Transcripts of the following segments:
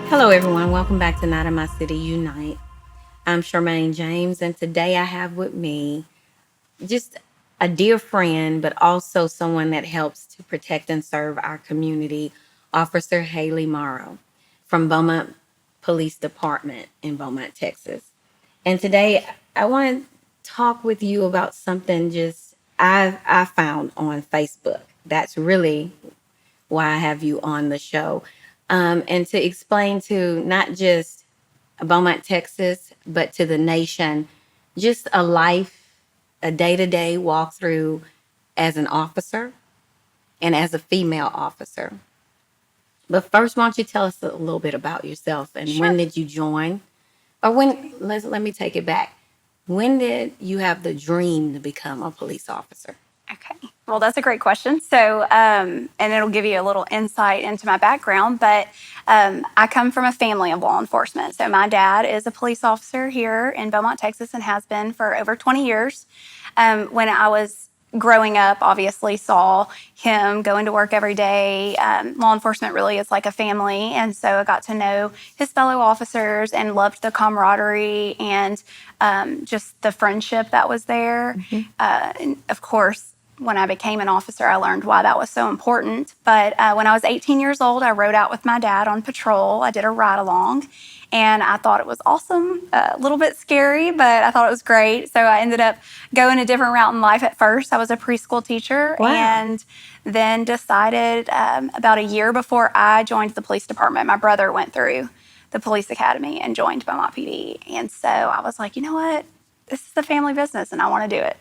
Hello, everyone. Welcome back to Not in My City Unite. I'm Charmaine James, and today I have with me just a dear friend, but also someone that helps to protect and serve our community, Officer Haley Morrow from Beaumont Police Department in Beaumont, Texas. And today I want to talk with you about something just I found on Facebook. That's really why I have you on the show. And to explain to not just Beaumont, Texas, but to the nation, just a day to day walkthrough as an officer and as a female officer. But first, why don't you tell us a little bit about yourself and Sure. when did you join? Or when, let me take it back. When did you have the dream to become a police officer? Okay. Well, that's a great question. So, and it'll give you a little insight into my background, but I come from a family of law enforcement. So, my dad is a police officer here in Beaumont, Texas, and has been for over 20 years. When I was growing up, obviously saw him going to work every day. Law enforcement really is like a family. And so I got to know his fellow officers and loved the camaraderie and just the friendship that was there. And of course, when I became an officer, I learned why that was so important. But when I was 18 years old, I rode out with my dad on patrol. I did a ride along, and I thought it was awesome. A little bit scary, but I thought it was great. So I ended up going a different route in life at first. I was a preschool teacher, Wow. and then decided about a year before I joined the police department, my brother went through the police academy and joined Beaumont PD. And so I was like, you know what? This is the family business, and I want to do it.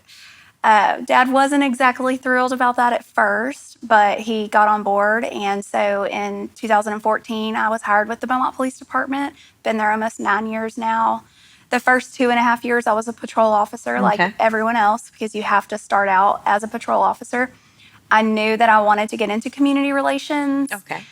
Dad wasn't exactly thrilled about that at first, but he got on board. And so in 2014, I was hired with the Beaumont Police Department. Been there almost 9 years now. The first 2.5 years, I was a patrol officer like Okay. everyone else because you have to start out as a patrol officer. I knew that I wanted to get into community relations. Okay.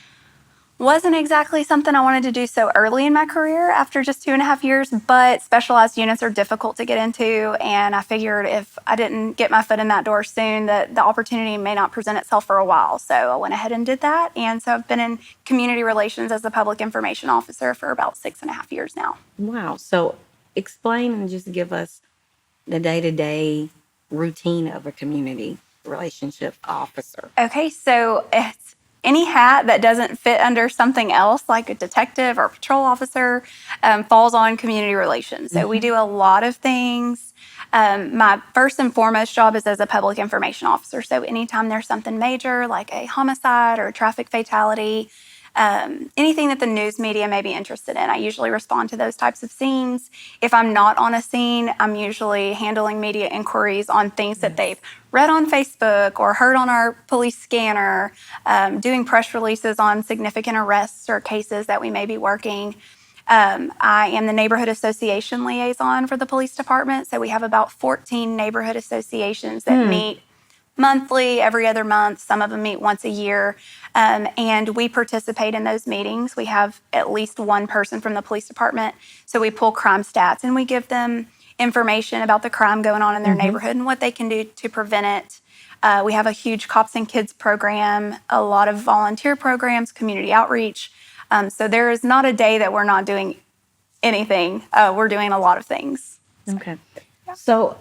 Wasn't exactly something I wanted to do so early in my career after just 2.5 years, but specialized units are difficult to get into. And I figured if I didn't get my foot in that door soon, that the opportunity may not present itself for a while. So I went ahead and did that. And so I've been in community relations as a public information officer for about 6.5 years now. Wow. So explain and just give us the day to day routine of a community relationship officer. Okay, so it's any hat that doesn't fit under something else, like a detective or patrol officer, falls on community relations. So we do a lot of things. My first and foremost job is as a public information officer. So anytime there's something major, like a homicide or a traffic fatality, anything that the news media may be interested in, I usually respond to those types of scenes. If I'm not on a scene, I'm usually handling media inquiries on things that they've read on Facebook or heard on our police scanner, doing press releases on significant arrests or cases that we may be working. I am the neighborhood association liaison for the police department. So we have about 14 neighborhood associations that meet monthly, every other month. Some of them meet once a year. And we participate in those meetings. We have at least one person from the police department. So we pull crime stats and we give them information about the crime going on in their neighborhood and what they can do to prevent it. We have a huge Cops and Kids program, a lot of volunteer programs, community outreach. So there is not a day that we're not doing anything. We're doing a lot of things. Okay. So,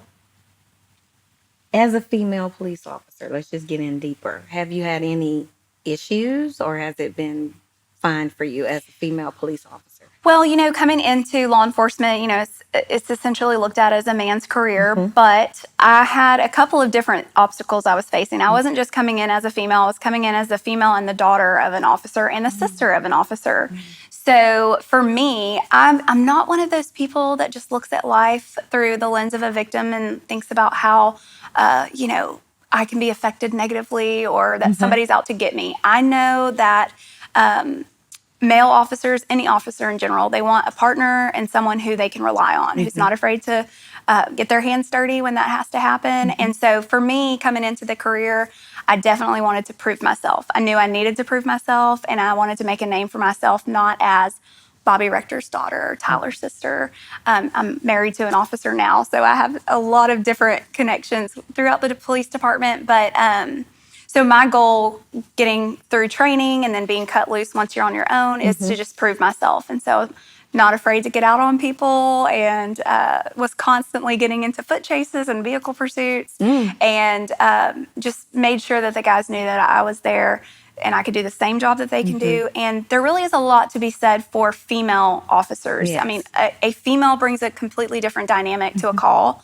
as a female police officer, let's just get in deeper. Have you had any issues or has it been fine for you as a female police officer? Well, coming into law enforcement, it's essentially looked at as a man's career, but I had a couple of different obstacles I was facing. I wasn't just coming in as a female, I was coming in as a female and the daughter of an officer and the sister of an officer. So for me, I'm not one of those people that just looks at life through the lens of a victim and thinks about how, I can be affected negatively or that somebody's out to get me. I know that male officers, any officer in general, they want a partner and someone who they can rely on, who's not afraid to get their hands dirty when that has to happen. And so for me, coming into the career, I definitely wanted to prove myself. I knew I needed to prove myself, and I wanted to make a name for myself, not as Bobby Rector's daughter or Tyler's sister. I'm married to an officer now, so I have a lot of different connections throughout the police department. But So my goal getting through training and then being cut loose once you're on your own is to just prove myself. And so not afraid to get out on people, and was constantly getting into foot chases and vehicle pursuits, and just made sure that the guys knew that I was there and I could do the same job that they can do. And there really is a lot to be said for female officers. Yes. I mean, a female brings a completely different dynamic to a call.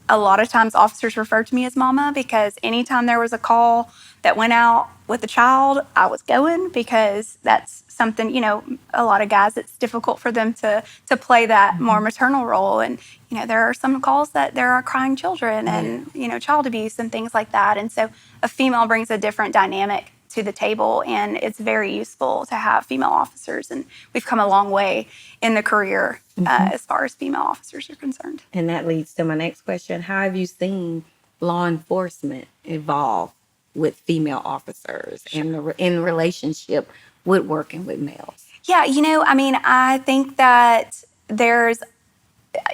A lot of times officers refer to me as mama because anytime there was a call that went out with a child, I was going, because that's something, a lot of guys, it's difficult for them to play that more maternal role. And, there are some calls that there are crying children and, child abuse and things like that. And so a female brings a different dynamic to the table, and it's very useful to have female officers. And we've come a long way in the career as far as female officers are concerned. And that leads to my next question. How have you seen law enforcement evolve with female officers and in relationship with working with males? Yeah, I think that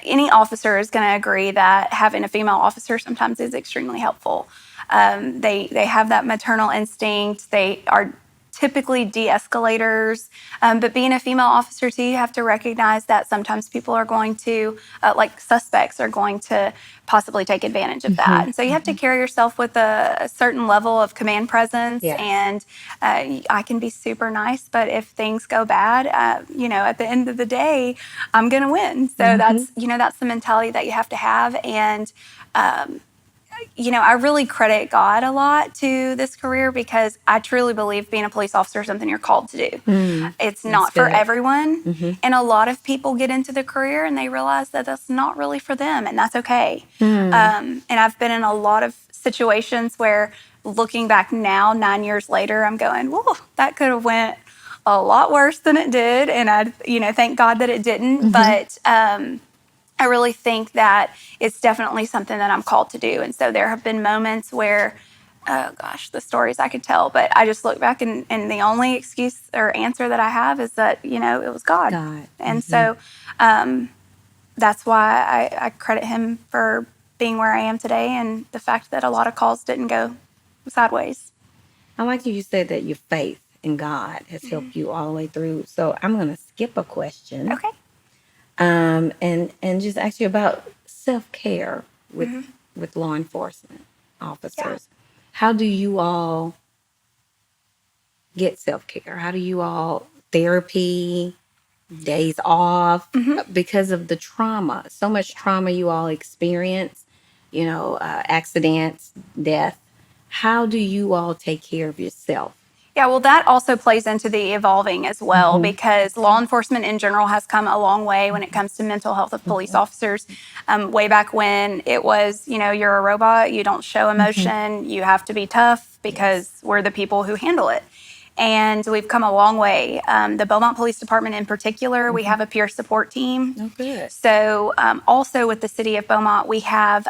any officer is going to agree that having a female officer sometimes is extremely helpful. They have that maternal instinct. They are typically de-escalators. But being a female officer too, you have to recognize that sometimes people are going to, like suspects, are going to possibly take advantage of that. And so you have to carry yourself with a certain level of command presence. Yes. And I can be super nice, but if things go bad, at the end of the day, I'm going to win. So that's the mentality that you have to have. And I really credit God a lot to this career, because I truly believe being a police officer is something you're called to do. It's not for everyone. And a lot of people get into the career and they realize that that's not really for them, and that's okay. And I've been in a lot of situations where, looking back now, 9 years later, I'm going, whoa, that could have went a lot worse than it did. And I, thank God that it didn't. But I really think that it's definitely something that I'm called to do. And so there have been moments where, oh gosh, the stories I could tell, but I just look back and the only excuse or answer that I have is that, it was God. And so that's why I credit him for being where I am today, and the fact that a lot of calls didn't go sideways. I like you said that your faith in God has helped you all the way through. So I'm going to skip a question. Okay. And just ask you about self-care with law enforcement officers. How do you all get self-care? How do you all therapy, days off, because of the trauma? So much trauma you all experience, accidents, death. How do you all take care of yourself? Yeah, well, that also plays into the evolving as well, because law enforcement in general has come a long way when it comes to mental health of police officers. Way back when it was, you're a robot, you don't show emotion, you have to be tough because we're the people who handle it. And we've come a long way. The Beaumont Police Department in particular, we have a peer support team. Oh, good. So also with the city of Beaumont, we have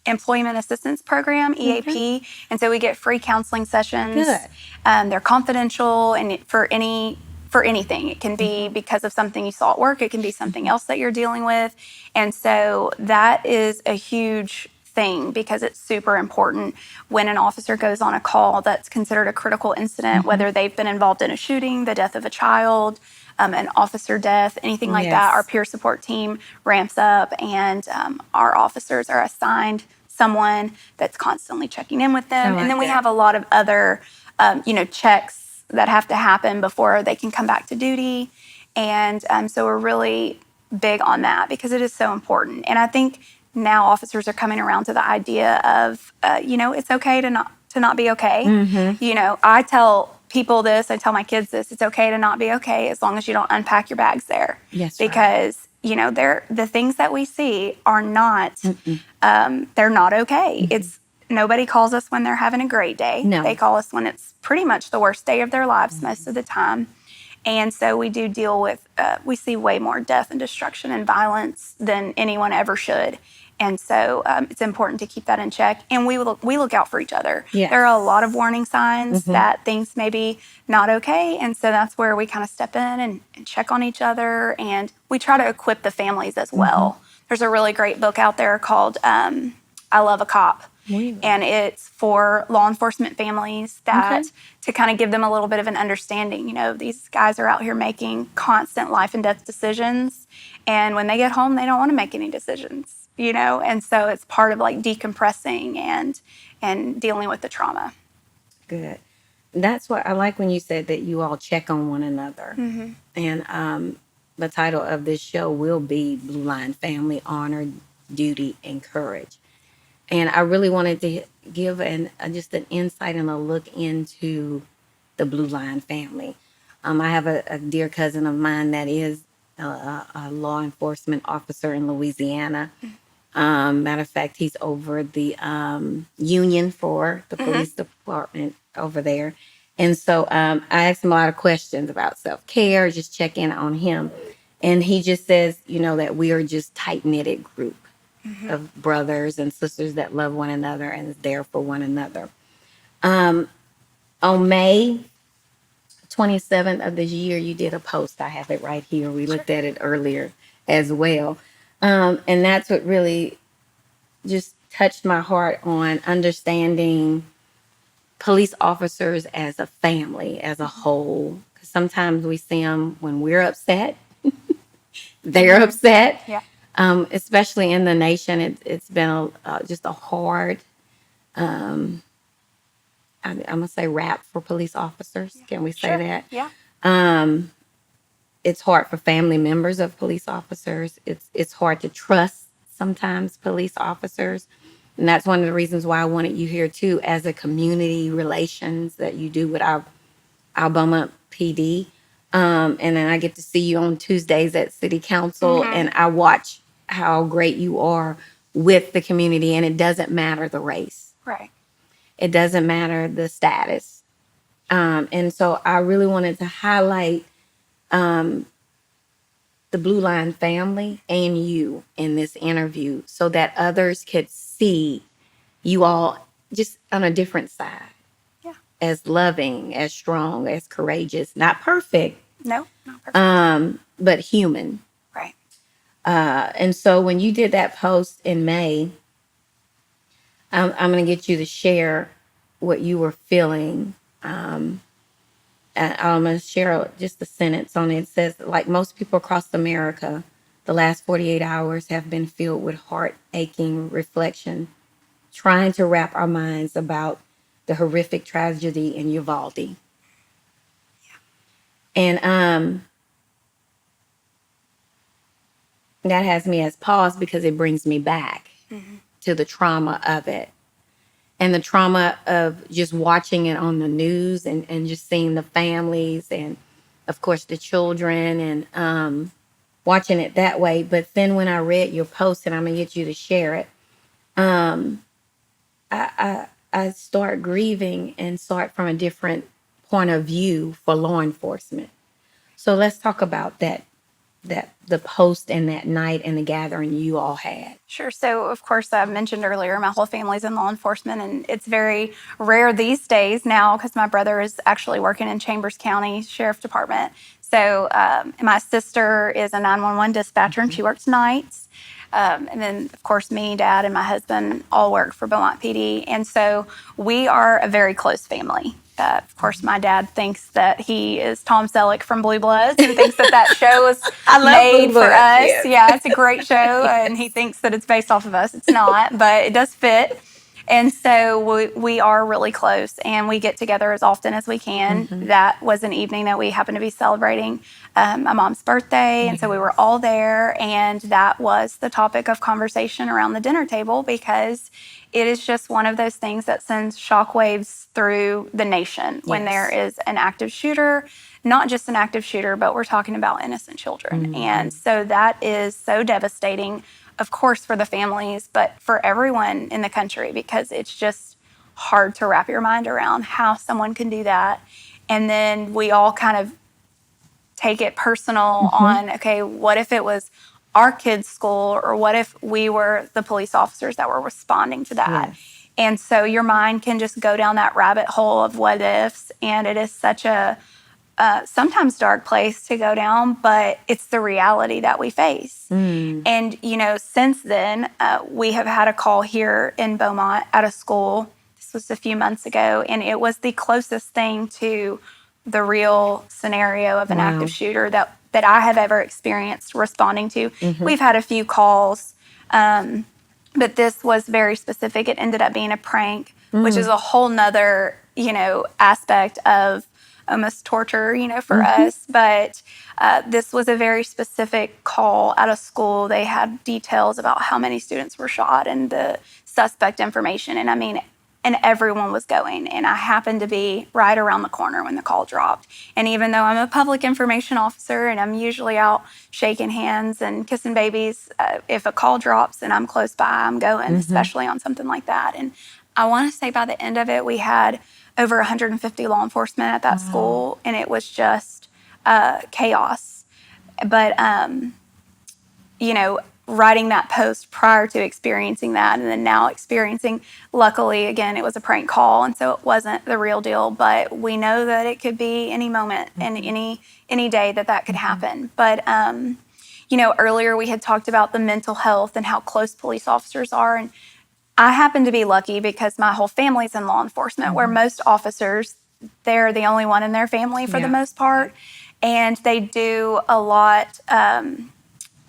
Employment Assistance Program, EAP. And so we get free counseling sessions. Good. They're confidential, and for anything. It can be because of something you saw at work. It can be something else that you're dealing with. And so that is a huge thing, because it's super important when an officer goes on a call that's considered a critical incident, whether they've been involved in a shooting, the death of a child, an officer death, anything like that. Our peer support team ramps up, and our officers are assigned someone that's constantly checking in with them. And then we have a lot of other, checks that have to happen before they can come back to duty. And so we're really big on that, because it is so important. And I think now officers are coming around to the idea of, it's okay to not be okay. I tell people this, I tell my kids this, it's okay to not be okay as long as you don't unpack your bags there. Yes, because, the things that we see are not, they're not okay. It's nobody calls us when they're having a great day. No. They call us when it's pretty much the worst day of their lives most of the time. And so we do deal with, we see way more death and destruction and violence than anyone ever should. And so it's important to keep that in check. And we look out for each other. Yes. There are a lot of warning signs that things may be not okay. And so that's where we kind of step in and check on each other. And we try to equip the families as well. There's a really great book out there called I Love a Cop. Really? And it's for law enforcement families that to kind of give them a little bit of an understanding. You know, these guys are out here making constant life and death decisions. And when they get home, they don't want to make any decisions, you know? And so it's part of like decompressing and dealing with the trauma. Good. That's what I like when you said that you all check on one another. And the title of this show will be Blue Line Family Honor, Duty, and Courage. And I really wanted to give just an insight and a look into the Blue Line family. I have a dear cousin of mine that is a law enforcement officer in Louisiana. Matter of fact, he's over the union for the police department over there. And so I asked him a lot of questions about self-care, just check in on him. And he just says, you know, that we are just tight-knitted group of brothers and sisters that love one another and is there for one another. On May 27th of this year, you did a post. I have it right here. We looked at it earlier as well. And that's what really just touched my heart on understanding police officers as a family, as a whole. 'Cause sometimes we see them when we're upset, they're upset. Yeah. Especially in the nation, it's been just a hard, I'm gonna say, rap for police officers. Can we say that? Yeah. It's hard for family members of police officers. It's hard to trust sometimes police officers. And that's one of the reasons why I wanted you here too, as a community relations that you do with our Beaumont PD. And then I get to see you on Tuesdays at City Council, and I watch how great you are with the community. And it doesn't matter the race. Right. It doesn't matter the status. And so I really wanted to highlight the Blue Line family and you in this interview so that others could see you all just on a different side. Yeah. As loving, as strong, as courageous, not perfect. No, not perfect. But human. Right. And so when you did that post in May, I'm going to get you to share what you were feeling. I'm going to share just a sentence on it. It says, like most people across America, the last 48 hours have been filled with heart-aching reflection, trying to wrap our minds about the horrific tragedy in Uvalde. Yeah. And that has me as pause because it brings me back to the trauma of it. And the trauma of just watching it on the news and just seeing the families and, of course, the children and watching it that way. But then when I read your post, and I'm going to get you to share it, I start grieving and start from a different point of view for law enforcement. So let's talk about that the post and that night and the gathering you all had. Sure. So, of course, I mentioned earlier, my whole family's in law enforcement, and it's very rare these days now because my brother is actually working in Chambers County Sheriff Department. So, my sister is a 911 dispatcher, and she works nights. And then, of course, me, Dad, and my husband all work for Beaumont PD. And so we are a very close family. Of course, my dad thinks that he is Tom Selleck from Blue Bloods and thinks that that show is made for us. Yes. Yeah, it's a great show, and he thinks that it's based off of us. It's not, but it does fit. And so we are really close, and we get together as often as we can. That was an evening that we happened to be celebrating my mom's birthday, and so we were all there, and that was the topic of conversation around the dinner table because it is just one of those things that sends shockwaves through the nation when there is an active shooter, not just an active shooter, but we're talking about innocent children. And so that is so devastating, of course, for the families, but for everyone in the country, because it's just hard to wrap your mind around how someone can do that. And then we all kind of take it personal on, okay, what if it was our kids' school, or what if we were the police officers that were responding to that? Yes. And so your mind can just go down that rabbit hole of what ifs, and it is such a sometimes dark place to go down, but it's the reality that we face. And, since then, we have had a call here in Beaumont at a school. This was a few months ago, and it was the closest thing to the real scenario of an active shooter that I have ever experienced responding to. We've had a few calls, but this was very specific. It ended up being a prank, which is a whole nother, aspect of almost torture, for us. But this was a very specific call at a school. They had details about how many students were shot and the suspect information. And I mean, and everyone was going. And I happened to be right around the corner when the call dropped. And even though I'm a public information officer and I'm usually out shaking hands and kissing babies, if a call drops and I'm close by, I'm going, especially on something like that. And I want to say by the end of it, we had over 150 law enforcement at that school, and it was just chaos. But, writing that post prior to experiencing that and then now experiencing, luckily, again, it was a prank call, and so it wasn't the real deal, but we know that it could be any moment and any day that could happen. But, earlier we had talked about the mental health and how close police officers are, and I happen to be lucky because my whole family's in law enforcement, where most officers, they're the only one in their family for the most part. And they do a lot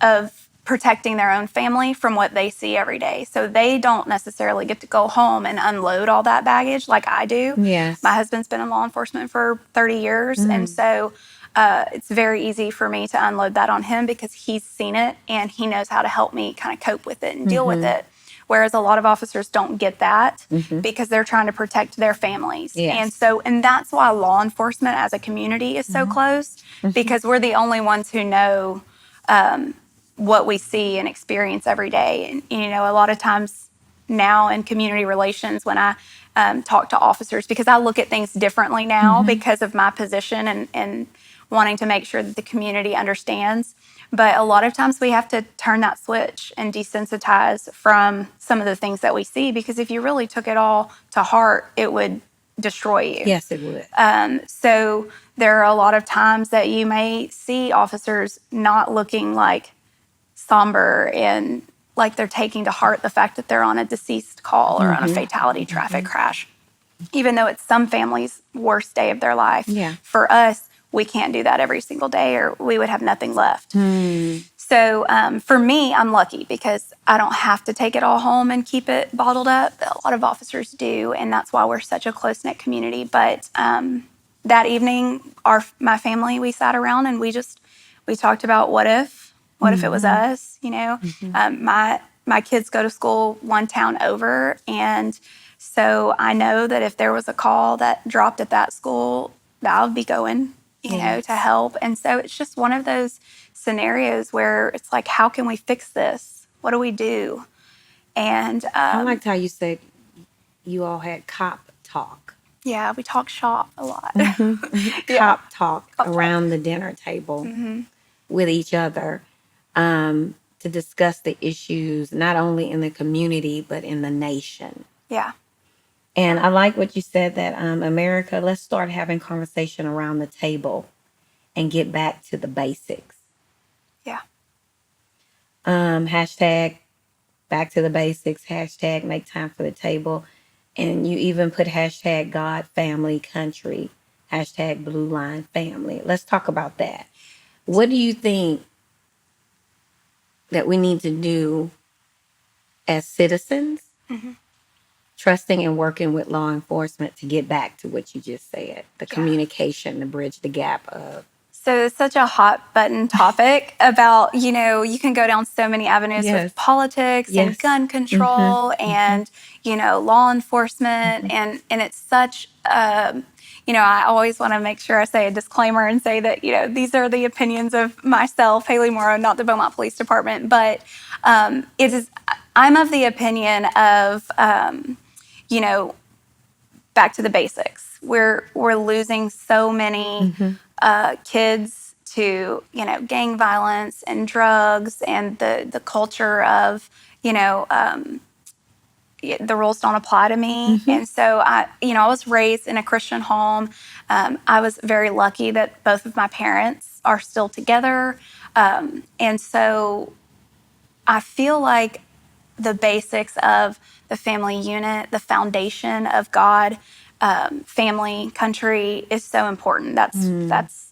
of protecting their own family from what they see every day. So they don't necessarily get to go home and unload all that baggage like I do. Yes. My husband's been in law enforcement for 30 years. And so it's very easy for me to unload that on him because he's seen it and he knows how to help me kind of cope with it and deal with it. Whereas a lot of officers don't get that because they're trying to protect their families. Yes. And that's why law enforcement as a community is so close, because we're the only ones who know what we see and experience every day. And, a lot of times now in community relations, when I talk to officers, because I look at things differently now because of my position and wanting to make sure that the community understands. But a lot of times we have to turn that switch and desensitize from some of the things that we see, because if you really took it all to heart, it would destroy you. Yes, it would. So there are a lot of times that you may see officers not looking like somber and like they're taking to heart the fact that they're on a deceased call or on a fatality traffic crash, even though it's some families' worst day of their life. Yeah. For us, we can't do that every single day or we would have nothing left. So for me, I'm lucky because I don't have to take it all home and keep it bottled up. A lot of officers do, and that's why we're such a close-knit community. But that evening, my family, we sat around and we talked about what if it was us, my kids go to school one town over, and so I know that if there was a call that dropped at that school, that I would be going, to help. And so it's just one of those scenarios where it's like, how can we fix this? What do we do? And I liked how you said you all had cop talk. Yeah, we talk shop a lot. Cop talk around the dinner table with each other to discuss the issues, not only in the community, but in the nation. Yeah. And I like what you said that America, let's start having conversation around the table and get back to the basics. Yeah. Hashtag back to the basics, hashtag make time for the table. And you even put hashtag God, family, country, hashtag blue line family. Let's talk about that. What do you think that we need to do as citizens, trusting and working with law enforcement to get back to what you just said, the communication, to bridge the gap of? So it's such a hot button topic about, you can go down so many avenues with politics and gun control and, law enforcement. And it's such, I always want to make sure I say a disclaimer and say that, these are the opinions of myself, Haley Morrow, not the Beaumont Police Department. But I'm of the opinion of, back to the basics. We're losing so many kids to gang violence and drugs and the culture of the rules don't apply to me. And so I was raised in a Christian home. I was very lucky that both of my parents are still together. And so I feel like the basics of the family unit, the foundation of God, family, country is so important. That's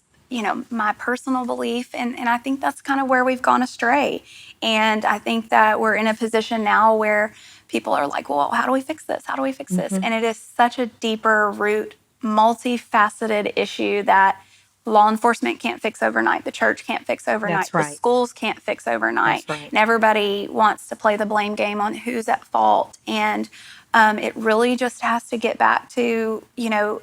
my personal belief, and I think that's kind of where we've gone astray. And I think that we're in a position now where people are like, well, how do we fix this? How do we fix this? And it is such a deeper root, multifaceted issue that law enforcement can't fix overnight. The church can't fix overnight. That's right. The schools can't fix overnight. That's right. And everybody wants to play the blame game on who's at fault. And it really just has to get back to,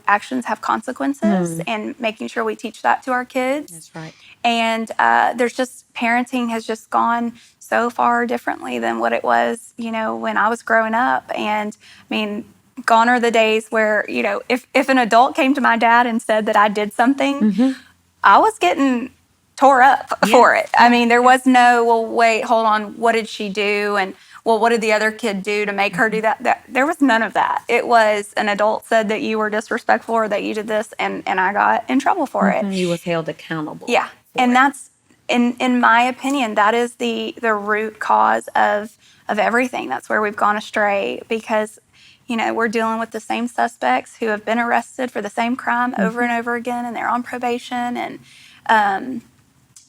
actions have consequences and making sure we teach that to our kids. That's right. And there's just parenting has just gone so far differently than what it was, when I was growing up. And I mean, gone are the days where, if an adult came to my dad and said that I did something, I was getting tore up for it. I mean, there was no, well, wait, hold on, what did she do? And well, what did the other kid do to make her do that? There was none of that. It was an adult said that you were disrespectful or that you did this, and I got in trouble for it. You was held accountable. Yeah, and that's in my opinion, that is the root cause of everything. That's where we've gone astray because we're dealing with the same suspects who have been arrested for the same crime over and over again, and they're on probation, and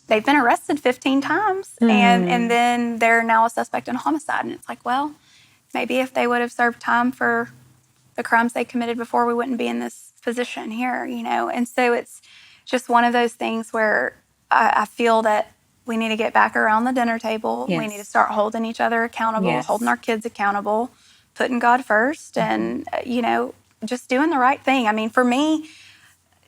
they've been arrested 15 times, and then they're now a suspect in a homicide. And it's like, well, maybe if they would have served time for the crimes they committed before, we wouldn't be in this position here, And so it's just one of those things where I feel that we need to get back around the dinner table. Yes. We need to start holding each other accountable, holding our kids accountable, putting God first, and, just doing the right thing. I mean, for me,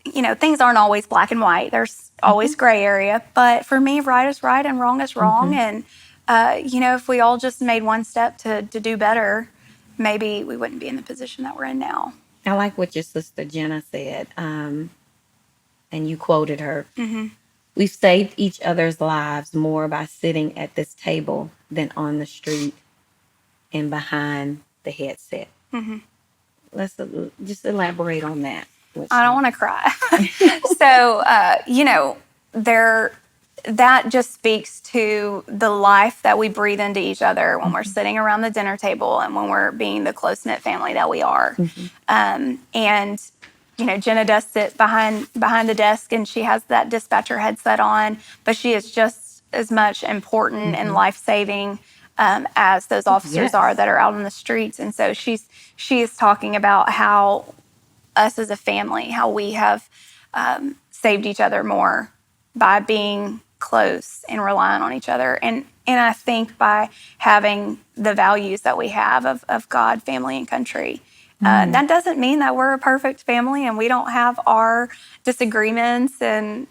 things aren't always black and white. There's always gray area. But for me, right is right and wrong is wrong. And, if we all just made one step to do better, maybe we wouldn't be in the position that we're in now. I like what your sister Jenna said, and you quoted her. We've saved each other's lives more by sitting at this table than on the street and behind the headset. Let's just elaborate on that. I don't want to cry. So, that just speaks to the life that we breathe into each other when we're sitting around the dinner table and when we're being the close-knit family that we are. And, Jenna does sit behind the desk and she has that dispatcher headset on, but she is just as much important and life-saving as those officers are that are out on the streets. And so she is talking about how us as a family, how we have saved each other more by being close and relying on each other. And I think by having the values that we have of God, family, and country. That doesn't mean that we're a perfect family and we don't have our disagreements and,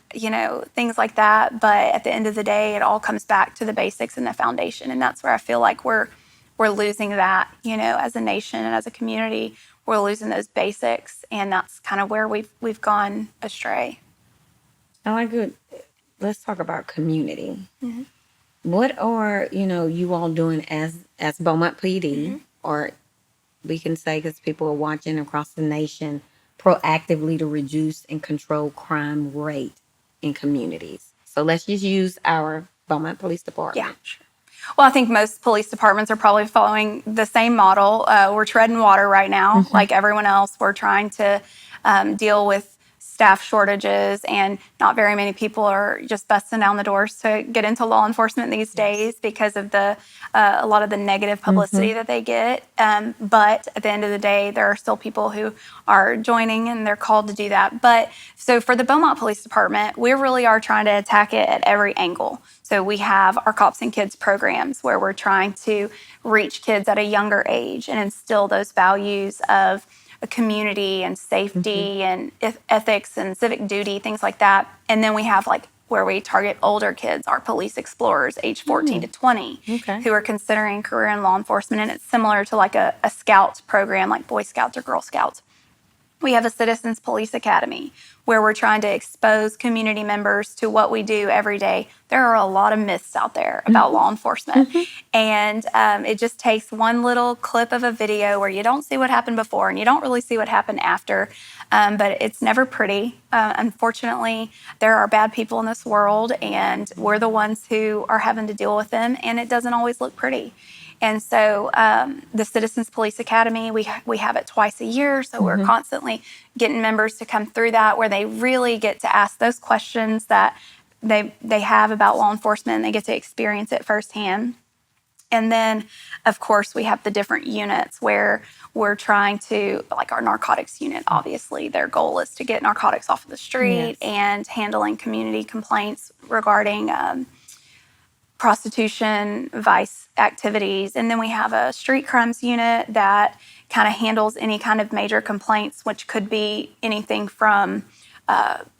things like that. But at the end of the day, it all comes back to the basics and the foundation. And that's where I feel like we're losing that, as a nation and as a community. We're losing those basics, and that's kind of where we've gone astray. I like it. Let's talk about community. What are you all doing as Beaumont PD, or we can say because people are watching across the nation, proactively to reduce and control crime rate in communities? So let's just use our Beaumont Police Department. Yeah, sure. Well, I think most police departments are probably following the same model. We're treading water right now, like everyone else. We're trying to deal with staff shortages, and not very many people are just busting down the doors to get into law enforcement these days because of a lot of the negative publicity that they get. But at the end of the day, there are still people who are joining and they're called to do that. But so for the Beaumont Police Department, we really are trying to attack it at every angle. So we have our Cops and Kids programs where we're trying to reach kids at a younger age and instill those values of a community and safety and ethics and civic duty, things like that. And then we have where we target older kids, our police explorers, age 14 to 20, who are considering career in law enforcement. And it's similar to a Scouts program, like Boy Scouts or Girl Scouts. We have a Citizens Police Academy where we're trying to expose community members to what we do every day. There are a lot of myths out there about law enforcement. And it just takes one little clip of a video where you don't see what happened before and you don't really see what happened after. But it's never pretty. Unfortunately, there are bad people in this world, and we're the ones who are having to deal with them, and it doesn't always look pretty. And so the Citizens Police Academy, we have it twice a year. So we're constantly getting members to come through that, where they really get to ask those questions that they have about law enforcement, and they get to experience it firsthand. And then, of course, we have the different units where we're trying to, like our narcotics unit, obviously, their goal is to get narcotics off of the street and handling community complaints regarding prostitution, vice activities. And then we have a street crimes unit that kind of handles any kind of major complaints, which could be anything from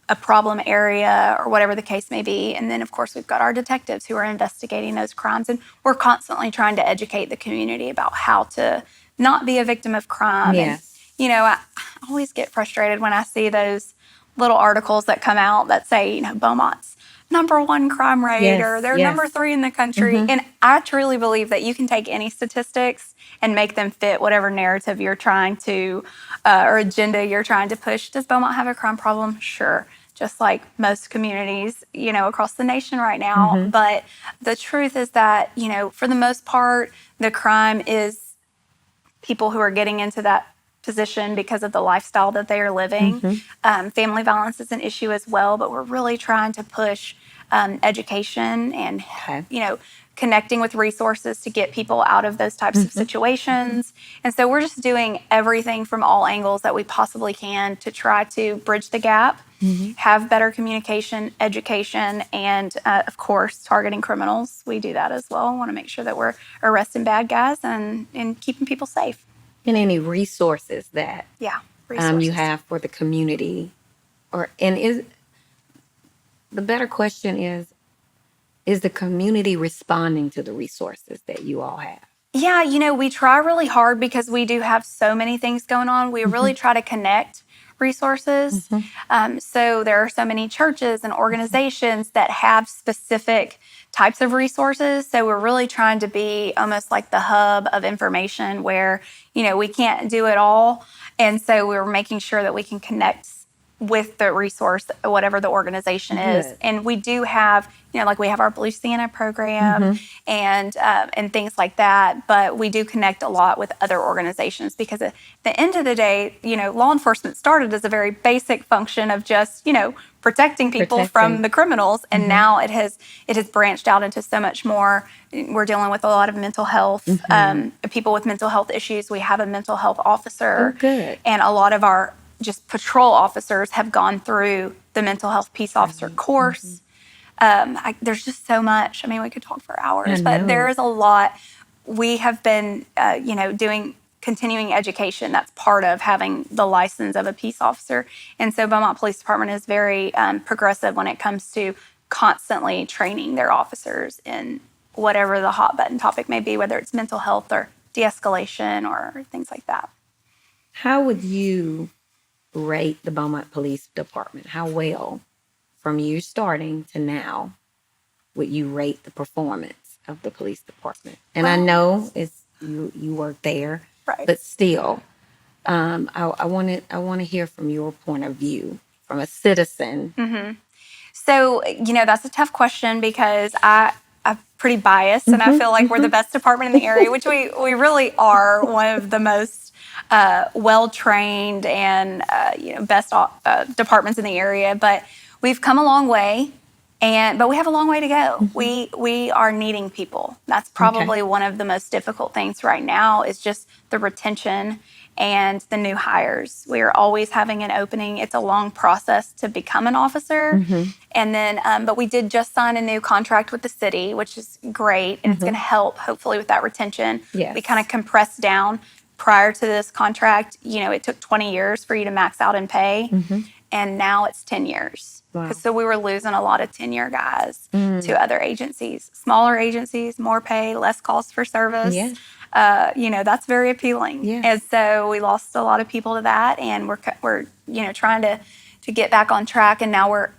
a problem area or whatever the case may be. And then, of course, we've got our detectives who are investigating those crimes. And we're constantly trying to educate the community about how to not be a victim of crime. Yes. And, I always get frustrated when I see those little articles that come out that say, Beaumont's #1 crime rate, or they're number 3 in the country. And I truly believe that you can take any statistics and make them fit whatever narrative you're trying to, or agenda you're trying to push. Does Beaumont have a crime problem? Sure. Just like most communities, across the nation right now. But the truth is that, for the most part, the crime is people who are getting into that position because of the lifestyle that they are living. Family violence is an issue as well, but we're really trying to push education and, connecting with resources to get people out of those types of situations. And so we're just doing everything from all angles that we possibly can to try to bridge the gap, have better communication, education, and of course, targeting criminals. We do that as well. We want to make sure that we're arresting bad guys and keeping people safe. And any resources that resources. you have for the community, is the better question is the community responding to the resources that you all have? Yeah, we try really hard because we do have so many things going on. We really try to connect resources. So there are so many churches and organizations that have specific types of resources. So we're really trying to be almost like the hub of information where, we can't do it all. And so we're making sure that we can connect with the resource, whatever the organization is. And we do have, like we have our Blue Santa program and things like that. But we do connect a lot with other organizations because at the end of the day, law enforcement started as a very basic function of just, protecting people from the criminals. And now it has branched out into so much more. We're dealing with a lot of mental health, people with mental health issues. We have a mental health officer. Oh, good. And a lot of our just patrol officers have gone through the mental health peace officer course. There's just so much. I mean, we could talk for hours, but there is a lot. We have been, doing continuing education. That's part of having the license of a peace officer. And so Beaumont Police Department is very progressive when it comes to constantly training their officers in whatever the hot button topic may be, whether it's mental health or de-escalation or things like that. How would you rate the Beaumont Police Department? How well, from you starting to now, would you rate the performance of the police department? And I know it's you work there, right? But still, I want to hear from your point of view, from a citizen. So that's a tough question because I'm pretty biased, and I feel like we're the best department in the area, which we really are. One of the most well-trained and best departments in the area, but we've come a long way, but we have a long way to go. We are needing people. That's probably one of the most difficult things right now is just the retention and the new hires. We are always having an opening. It's a long process to become an officer. And then, but we did just sign a new contract with the city, which is great. And it's going to help hopefully with that retention. Yes. We kind of compressed down. Prior to this contract, it took 20 years for you to max out in pay. And now it's 10 years. Wow. So we were losing a lot of tenure guys to other agencies, smaller agencies, more pay, less cost for service. Yes. That's very appealing. Yes. And so we lost a lot of people to that. And we're trying to to get back on track. And now we're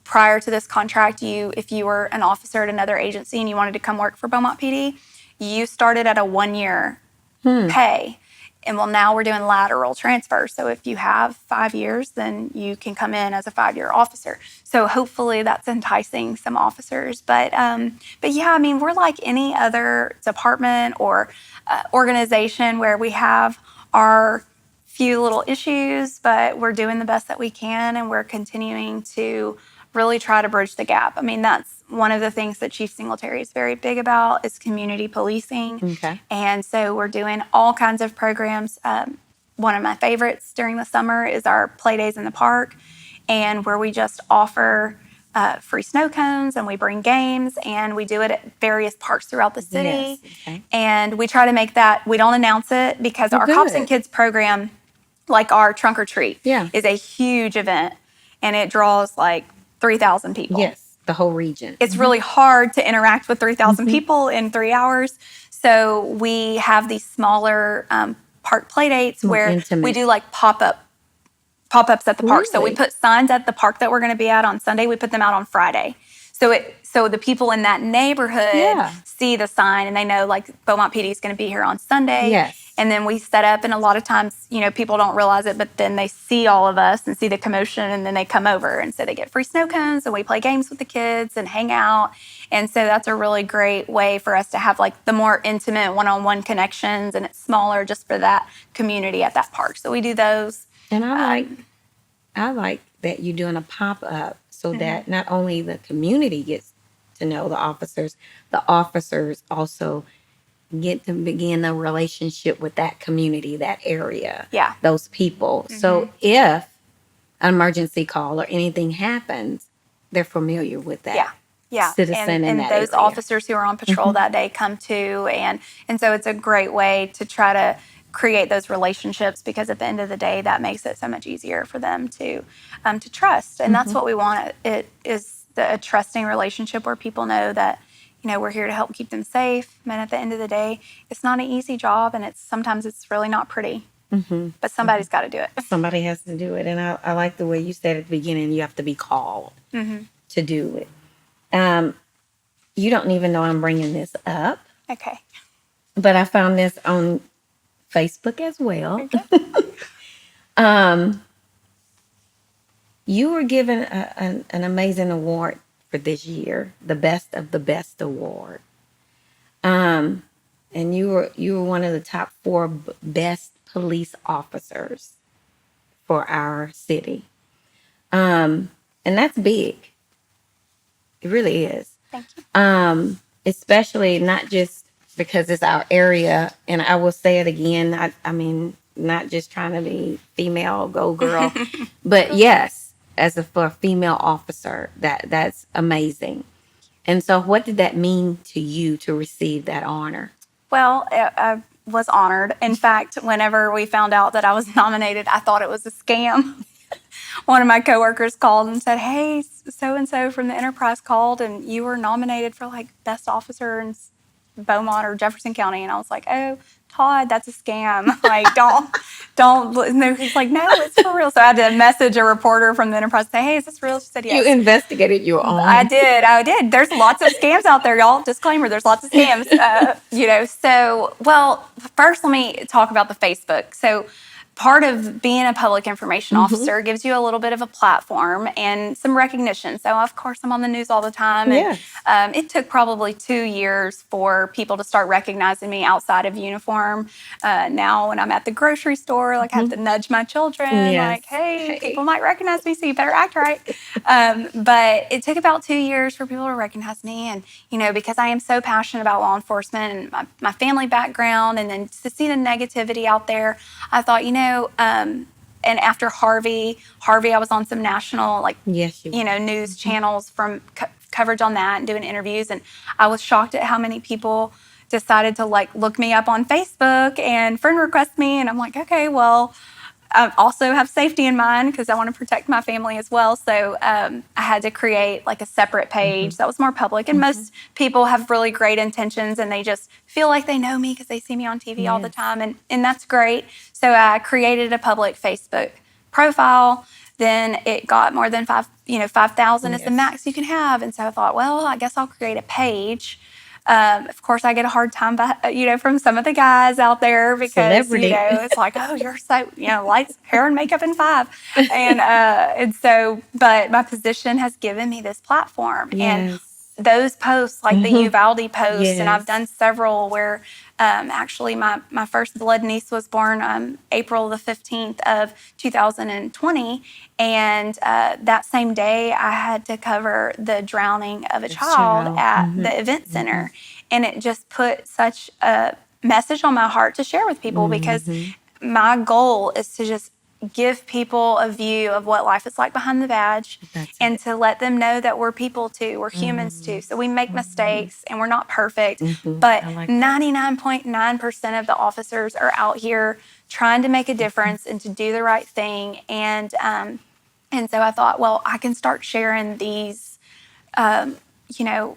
prior to this contract, if you were an officer at another agency and you wanted to come work for Beaumont PD, you started at a 1 year pay. And well, now we're doing lateral transfer. So if you have 5 years, then you can come in as a 5-year officer. So hopefully that's enticing some officers. But yeah, I mean, we're like any other department or organization where we have our few little issues, but we're doing the best that we can, and we're continuing to really try to bridge the gap. I mean, that's one of the things that Chief Singletary is very big about is community policing. Okay. And so we're doing all kinds of programs. One of my favorites during the summer is our play days in the park, and where we just offer free snow cones, and we bring games, and we do it at various parks throughout the city. Yes. Okay. And we try to make that, we don't announce it because our Cops and Kids program, like our Trunk or Treat, is a huge event, and it draws like 3,000 people. Yes, the whole region. It's really hard to interact with 3,000 people in 3 hours. So we have these smaller park play dates where we do like pop-ups at the park. So we put signs at the park that we're going to be at on Sunday. We put them out on Friday. So the people in that neighborhood see the sign, and they know like Beaumont PD is going to be here on Sunday. Yes. And then we set up, and a lot of times, people don't realize it, but then they see all of us and see the commotion, and then they come over. And so they get free snow cones, and we play games with the kids and hang out. And so that's a really great way for us to have like the more intimate one-on-one connections, and it's smaller just for that community at that park. So we do those. And I like that you're doing a pop-up so that not only the community gets to know the officers also get to begin a relationship with that community, that area, those people. So if an emergency call or anything happens, they're familiar with that. Citizen in that those area. Officers who are on patrol that day come too, and so it's a great way to try to create those relationships, because at the end of the day, that makes it so much easier for them to trust, and that's what we want. It is a trusting relationship where people know that we're here to help keep them safe. And at the end of the day, it's not an easy job, and sometimes it's really not pretty. But somebody's got to do it. Somebody has to do it, and I like the way you said at the beginning, you have to be called to do it. You don't even know I'm bringing this up. Okay. But I found this on Facebook as well. You were given an amazing award for this year, the Best of the Best award. And you were one of the top 4 best police officers for our city. And that's big. It really is. Thank you. Especially not just because it's our area, and I will say it again. I mean, not just trying to be female, go girl, but yes, for a female officer, that's amazing. And so, what did that mean to you to receive that honor? Well, I was honored. In fact, whenever we found out that I was nominated, I thought it was a scam. One of my coworkers called and said, "Hey, so-and-so from the Enterprise called, and you were nominated for like best officer in Beaumont or Jefferson County." And I was like, "Oh, Todd, that's a scam. Like, don't." No, he's like, "No, it's for real." So I had to message a reporter from the Enterprise and say, "Hey, is this real?" She said, "Yes." You investigated your own. I did. There's lots of scams out there, y'all. Disclaimer, there's lots of scams. So, well, first let me talk about the Facebook. So part of being a public information officer gives you a little bit of a platform and some recognition. So, of course, I'm on the news all the time. And it took probably 2 years for people to start recognizing me outside of uniform. Now, when I'm at the grocery store, like I have to nudge my children, like, hey, people might recognize me, so you better act right. But it took about 2 years for people to recognize me. And, because I am so passionate about law enforcement and my family background, and then to see the negativity out there, I thought, and after Harvey, I was on some national, news channels from coverage on that and doing interviews. And I was shocked at how many people decided to look me up on Facebook and friend request me. And I'm like, okay, well, I also have safety in mind because I want to protect my family as well. So I had to create a separate page that was more public. And most people have really great intentions, and they just feel like they know me because they see me on TV all the time. And that's great. So I created a public Facebook profile, Then it got more than 5,000 is the Yes. max you can have. And so I thought, well, I guess I'll create a page. Of course, I get a hard time, from some of the guys out there because, Celebrity. it's like, oh, you're so, lights, hair and makeup in 5. And so, but my position has given me this platform. And Yes. those posts, like the Uvalde post, and I've Yes. done several where actually my first blood niece was born April the 15th of 2020. And that same day, I had to cover the drowning of a child at the event center. And it just put such a message on my heart to share with people because my goal is to just give people a view of what life is like behind the badge and to let them know that we're people too, we're humans too. So we make mistakes and we're not perfect, but 99.9% of the officers are out here trying to make a difference and to do the right thing. And so I thought, well, I can start sharing these, you know,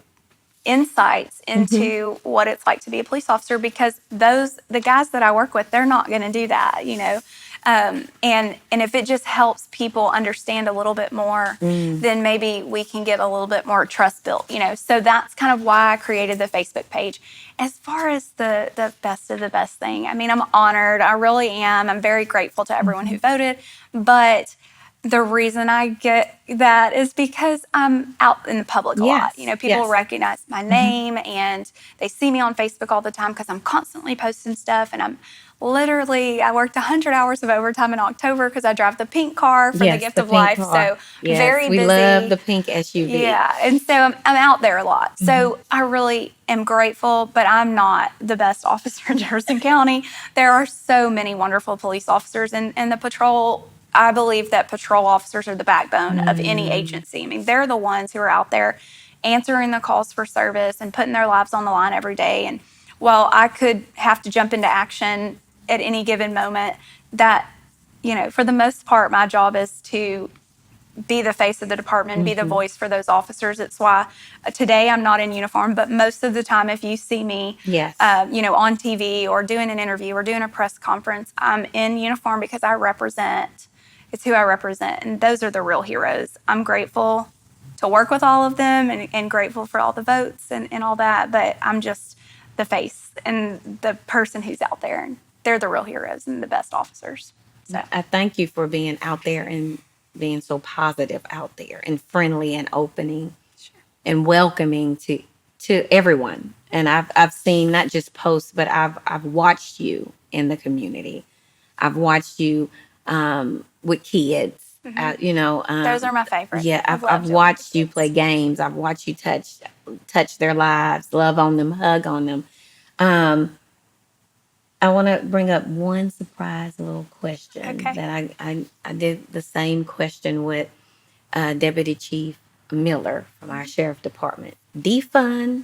insights into what it's like to be a police officer because the guys that I work with, they're not going to do that, and if it just helps people understand a little bit more, then maybe we can get a little bit more trust built, So that's kind of why I created the Facebook page. As far as the best of the best thing, I mean, I'm honored. I really am. I'm very grateful to everyone who voted, but the reason I get that is because I'm out in the public a lot. People recognize my name and they see me on Facebook all the time because I'm constantly posting stuff. And I worked 100 hours of overtime in October because I drive the pink car for the Gift of Life. Car. So very busy. We love the pink SUV. Yeah, and so I'm out there a lot. So I really am grateful, but I'm not the best officer in Jefferson County. There are so many wonderful police officers in the patrol. I believe that patrol officers are the backbone of any agency. I mean, they're the ones who are out there answering the calls for service and putting their lives on the line every day. And while I could have to jump into action at any given moment, that, for the most part, my job is to be the face of the department, be the voice for those officers. It's why today I'm not in uniform, but most of the time, if you see me, on TV or doing an interview or doing a press conference, I'm in uniform because it's who I represent. And those are the real heroes. I'm grateful to work with all of them and grateful for all the votes and all that. But I'm just the face and the person who's out there. And they're the real heroes and the best officers. So I thank you for being out there and being so positive out there and friendly and opening and welcoming to everyone. And I've seen not just posts, but I've watched you in the community. I've watched you with kids. Those are my favorites. Yeah, I've watched you play games. I've watched you touch their lives, love on them, hug on them. I want to bring up one surprise little question that I did the same question with Deputy Chief Miller from our sheriff department. Defund.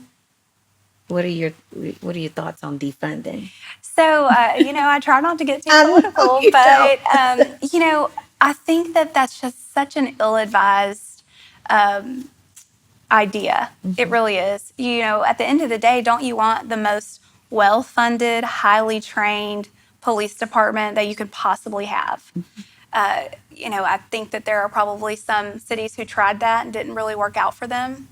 What are your thoughts on defunding? So, I try not to get too political, but, I think that that's just such an ill-advised idea. It really is. At the end of the day, don't you want the most well-funded, highly trained police department that you could possibly have? I think that there are probably some cities who tried that and didn't really work out for them.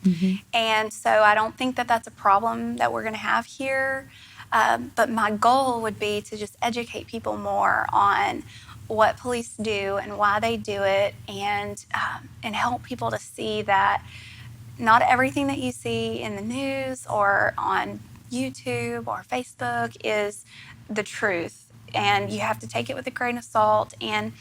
And so I don't think that that's a problem that we're going to have here. But my goal would be to just educate people more on what police do and why they do it, and help people to see that not everything that you see in the news or on YouTube or Facebook is the truth. And you have to take it with a grain of salt. And,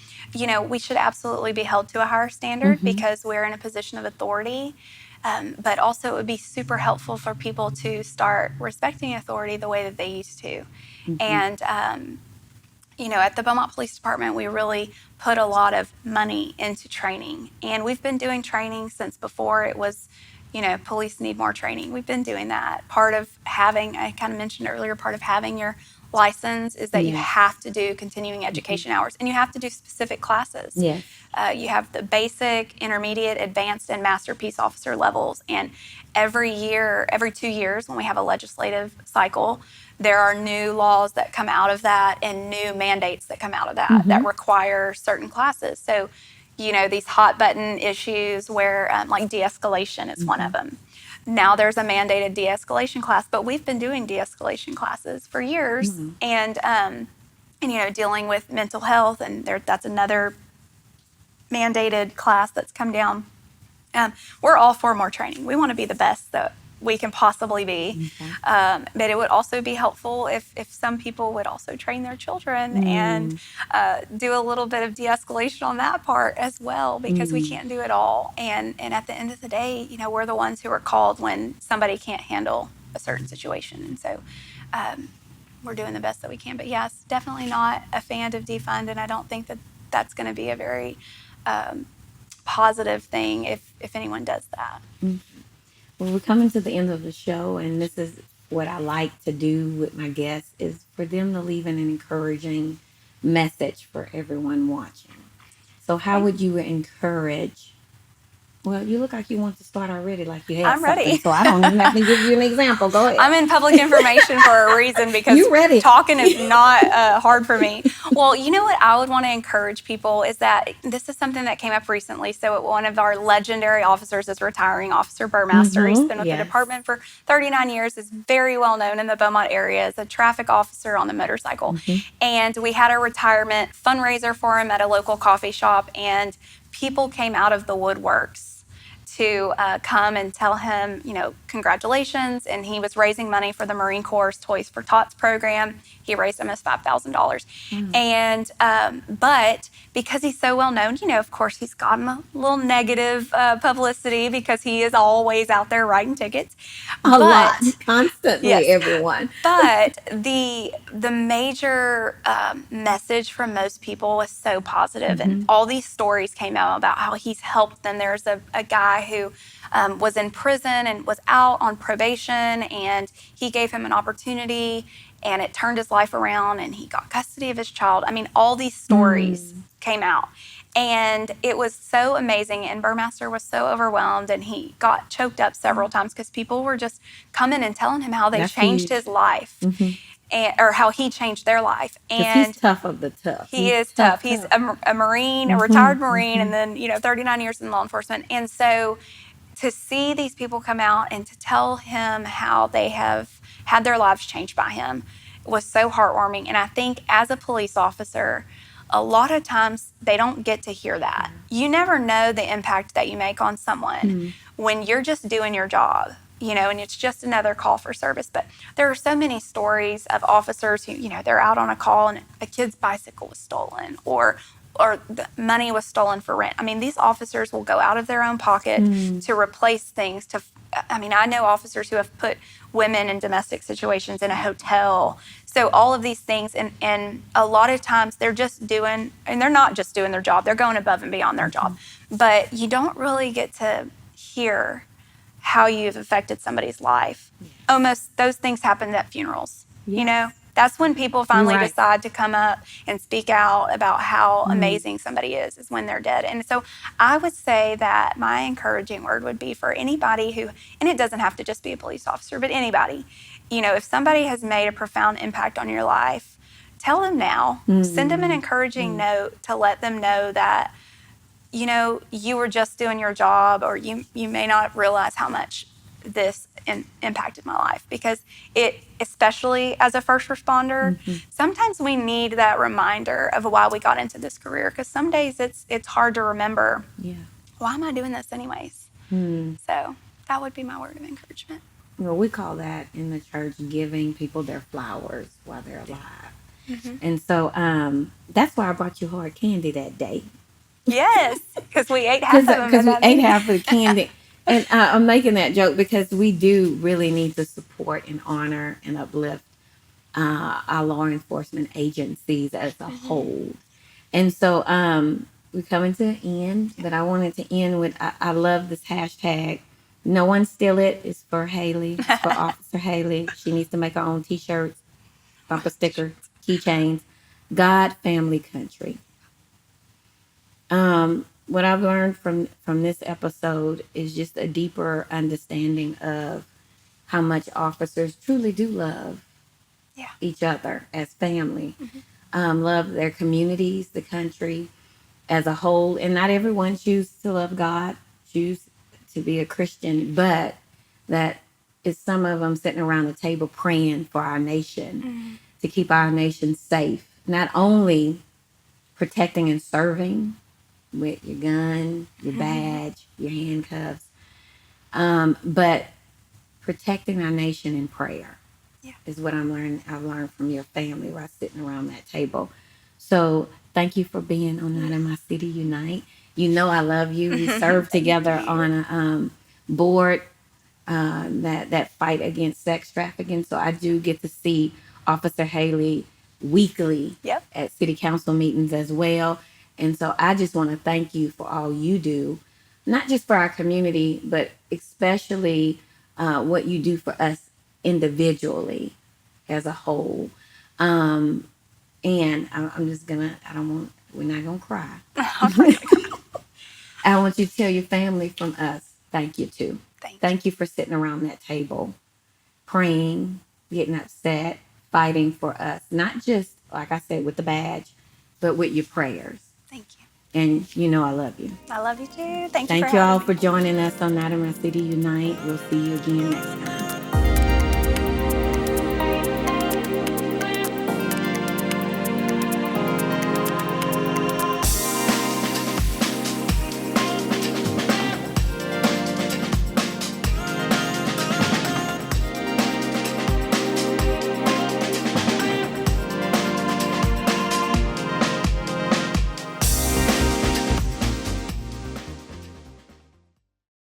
we should absolutely be held to a higher standard because we're in a position of authority. But also it would be super helpful for people to start respecting authority the way that they used to. And, at the Beaumont Police Department, we really put a lot of money into training. And we've been doing training since before it was, police need more training. We've been doing that. Part of having, I kind of mentioned earlier, part of having your license is that you have to do continuing education hours, and you have to do specific classes. You have the basic, intermediate, advanced, and master peace officer levels. And every 2 years, when we have a legislative cycle, there are new laws that come out of that and new mandates that come out of that that require certain classes. So, these hot button issues where like de-escalation is one of them. Now there's a mandated de-escalation class, but we've been doing de-escalation classes for years, and dealing with mental health, and that's another mandated class that's come down. We're all for more training. We want to be the best that we can possibly be. But it would also be helpful if some people would also train their children and do a little bit of de-escalation on that part as well, because we can't do it all. And at the end of the day, we're the ones who are called when somebody can't handle a certain situation. And so we're doing the best that we can. But yes, definitely not a fan of defund, and I don't think that that's going to be a very positive thing if anyone does that. Well, we're coming to the end of the show, and this is what I like to do with my guests, is for them to leave an encouraging message for everyone watching. So how would you encourage? Well, you look like you want to start already, like you had I'm something. ready. So I don't even have to give you an example. Go ahead. I'm in public information for a reason, because You ready? talking is not hard for me. Well, you know what I would want to encourage people is that this is something that came up recently. So one of our legendary officers is retiring, Officer Burmaster. He's been with the department for 39 years, is very well known in the Beaumont area as a traffic officer on the motorcycle. And we had a retirement fundraiser for him at a local coffee shop, and people came out of the woodworks to come and tell him, congratulations. And he was raising money for the Marine Corps' Toys for Tots program. He raised almost $5,000. And, but because he's so well known, of course, he's gotten a little negative publicity because he is always out there writing tickets. A lot, constantly, yes, everyone. But the major message from most people was so positive, and all these stories came out about how he's helped them. There's a guy who was in prison and was out on probation, and he gave him an opportunity, and it turned his life around, and he got custody of his child. I mean, all these stories came out. And it was so amazing. And Burmaster was so overwhelmed, and he got choked up several times because people were just coming and telling him how they changed his life, or how he changed their life. And he's tough of the tough. He is tough. He's a Marine, a retired Marine, and then 39 years in law enforcement. And so to see these people come out and to tell him how they have had their lives changed by him was so heartwarming. And I think as a police officer, a lot of times they don't get to hear that. You never know the impact that you make on someone when you're just doing your job, and it's just another call for service. But there are so many stories of officers who, they're out on a call and a kid's bicycle was stolen, or the money was stolen for rent. I mean, these officers will go out of their own pocket to replace things. I know officers who have put women in domestic situations in a hotel. So all of these things, and a lot of times they're not just doing their job, they're going above and beyond their job. But you don't really get to hear how you've affected somebody's life. Almost those things happen at funerals, That's when people finally decide to come up and speak out about how amazing somebody is when they're dead. And so I would say that my encouraging word would be for anybody who, and it doesn't have to just be a police officer, but anybody, if somebody has made a profound impact on your life, tell them now. Send them an encouraging note to let them know that, you were just doing your job, or you may not realize how much this impacted my life, because especially as a first responder, sometimes we need that reminder of why we got into this career, because some days it's hard to remember, why am I doing this anyways? So that would be my word of encouragement. Well, we call that in the church giving people their flowers while they're alive. And so that's why I brought you hard candy that day. Yes, because we ate half of them. Because we ate half of the candy. And I'm making that joke because we do really need to support and honor and uplift our law enforcement agencies as a whole. And so we're coming to an end, but I wanted to end with, I love this hashtag. No one steal it. It's for Haley. It's for Officer Haley. She needs to make her own T-shirts, bumper stickers, keychains. God, family, country. What I've learned from this episode is just a deeper understanding of how much officers truly do love each other as family, love their communities, the country, as a whole. And not everyone chooses to love God, choose to be a Christian, but that is some of them sitting around the table praying for our nation, to keep our nation safe, not only protecting and serving with your gun, your badge, your handcuffs, but protecting our nation in prayer. Yeah. Is what I've learned from your family while sitting around that table. So thank you for being on Not in My City Unite. You know I love you. We served together on a board that fight against sex trafficking. So I do get to see Officer Haley weekly Yep. at city council meetings as well. And so I just want to thank you for all you do, not just for our community, but especially what you do for us individually as a whole. And I'm just gonna, I don't want, we're not gonna cry. I'm not gonna cry. I want you to tell your family from us, thank you too. Thank you. Thank you for sitting around that table, praying, getting upset, fighting for us. Not just, like I said, with the badge, but with your prayers. Thank you. And you know I love you. I love you too. Thank you Thank for you all having for me. joining us on Not in My City Unite. We'll see you again next time.